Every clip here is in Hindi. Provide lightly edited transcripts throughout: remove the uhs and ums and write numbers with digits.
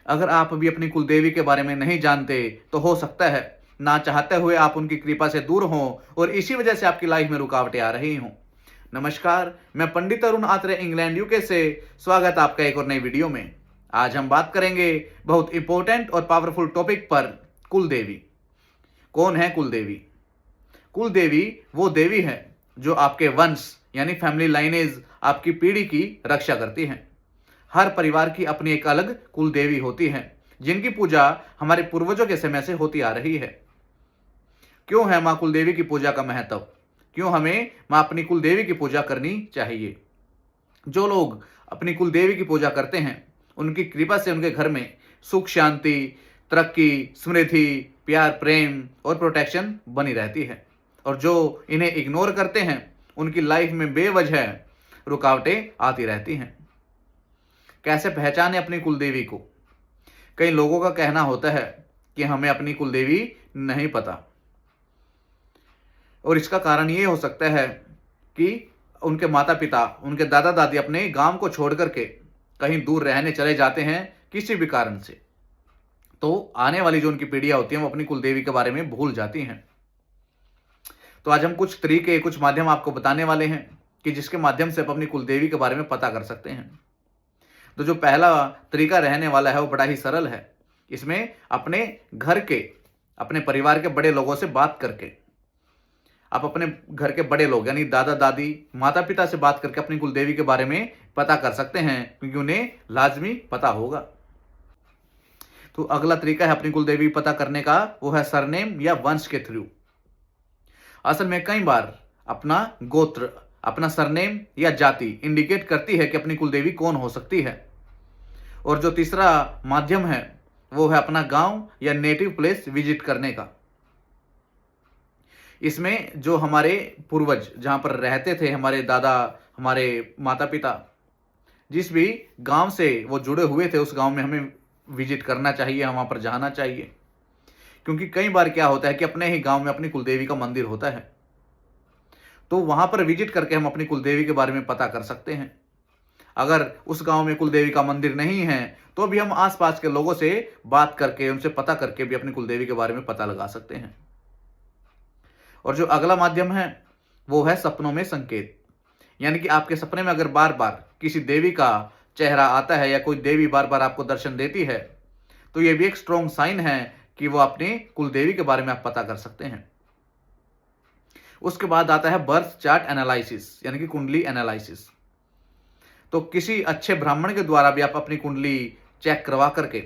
अगर आप भी अपनी कुलदेवी के बारे में नहीं जानते तो हो सकता है ना चाहते हुए आप उनकी कृपा से दूर हों और इसी वजह से आपकी लाइफ में रुकावटें आ रही हों। नमस्कार, मैं पंडित अरुण आत्रे इंग्लैंड यूके से स्वागत आपका एक और नई वीडियो में। आज हम बात करेंगे बहुत इंपॉर्टेंट और पावरफुल टॉपिक पर, कुलदेवी। कौन है कुलदेवी? कुलदेवी वो देवी है जो आपके वंश यानी फैमिली लाइनेज, आपकी पीढ़ी की रक्षा करती हैं। हर परिवार की अपनी एक अलग कुलदेवी होती है जिनकी पूजा हमारे पूर्वजों के समय से होती आ रही है। क्यों है मां कुलदेवी की पूजा का महत्व? क्यों हमें मां अपनी कुलदेवी की पूजा करनी चाहिए? जो लोग अपनी कुलदेवी की पूजा करते हैं उनकी कृपा से उनके घर में सुख, शांति, तरक्की, समृद्धि, प्यार, प्रेम और प्रोटेक्शन बनी रहती है। और जो इन्हें इग्नोर करते हैं उनकी लाइफ में बेवजह रुकावटें आती रहती हैं। कैसे पहचाने अपनी कुलदेवी को? कई लोगों का कहना होता है कि हमें अपनी कुलदेवी नहीं पता, और इसका कारण ये हो सकता है कि उनके माता पिता, उनके दादा दादी अपने गांव को छोड़ करके कहीं दूर रहने चले जाते हैं किसी भी कारण से। तो आने वाली जो उनकी पीढ़ियां होती हैं वो अपनी कुलदेवी के बारे में भूल जाती हैं। तो आज हम कुछ तरीके, कुछ माध्यम आपको बताने वाले हैं कि जिसके माध्यम से आप अपनी कुलदेवी के बारे में पता कर सकते हैं। तो जो पहला तरीका रहने वाला है वो बड़ा ही सरल है। इसमें अपने घर के, अपने परिवार के बड़े लोगों से बात करके, आप अपने घर के बड़े लोग यानी दादा दादी, माता पिता से बात करके अपनी कुलदेवी के बारे में पता कर सकते हैं, क्योंकि उन्हें लाजमी पता होगा। तो अगला तरीका है अपनी कुलदेवी पता करने का, वो है सरनेम या वंश के थ्रू। असल में कई बार अपना गोत्र, अपना सरनेम या जाति इंडिकेट करती है कि अपनी कुलदेवी कौन हो सकती है। और जो तीसरा माध्यम है वो है अपना गांव या नेटिव प्लेस विजिट करने का। इसमें जो हमारे पूर्वज जहां पर रहते थे, हमारे दादा, हमारे माता पिता, जिस भी गांव से वो जुड़े हुए थे उस गांव में हमें विजिट करना चाहिए, हम वहां पर जाना चाहिए। क्योंकि कई बार क्या होता है कि अपने ही गांव में अपनी कुलदेवी का मंदिर होता है, तो वहां पर विजिट करके हम अपनी कुलदेवी के बारे में पता कर सकते हैं। अगर उस गांव में कुलदेवी का मंदिर नहीं है तो भी हम आसपास के लोगों से बात करके, उनसे पता करके भी अपनी कुलदेवी के बारे में पता लगा सकते हैं। और जो अगला माध्यम है वो है सपनों में संकेत। यानी कि आपके सपने में अगर बार बार किसी देवी का चेहरा आता है या कोई देवी बार बार आपको दर्शन देती है तो यह भी एक स्ट्रॉन्ग साइन है कि वो अपनी कुलदेवी के बारे में आप पता कर सकते हैं। उसके बाद आता है बर्थ चार्ट एनालिसिस, यानी कि कुंडली एनालिसिस। तो किसी अच्छे ब्राह्मण के द्वारा भी आप अपनी कुंडली चेक करवा करके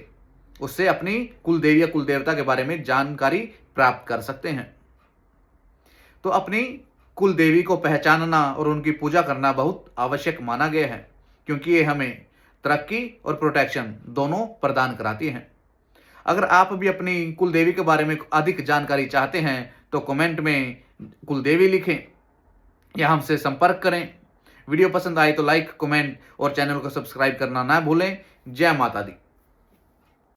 उससे अपनी कुलदेवी या कुलदेवता के बारे में जानकारी प्राप्त कर सकते हैं। तो अपनी कुलदेवी को पहचानना और उनकी पूजा करना बहुत आवश्यक माना गया है, क्योंकि ये हमें तरक्की और प्रोटेक्शन दोनों प्रदान कराती हैं। अगर आप भी अपनी कुलदेवी के बारे में अधिक जानकारी चाहते हैं तो कमेंट में कुलदेवी लिखें या हमसे संपर्क करें। वीडियो पसंद आए तो लाइक, कमेंट और चैनल को सब्सक्राइब करना ना भूलें। जय माता दी।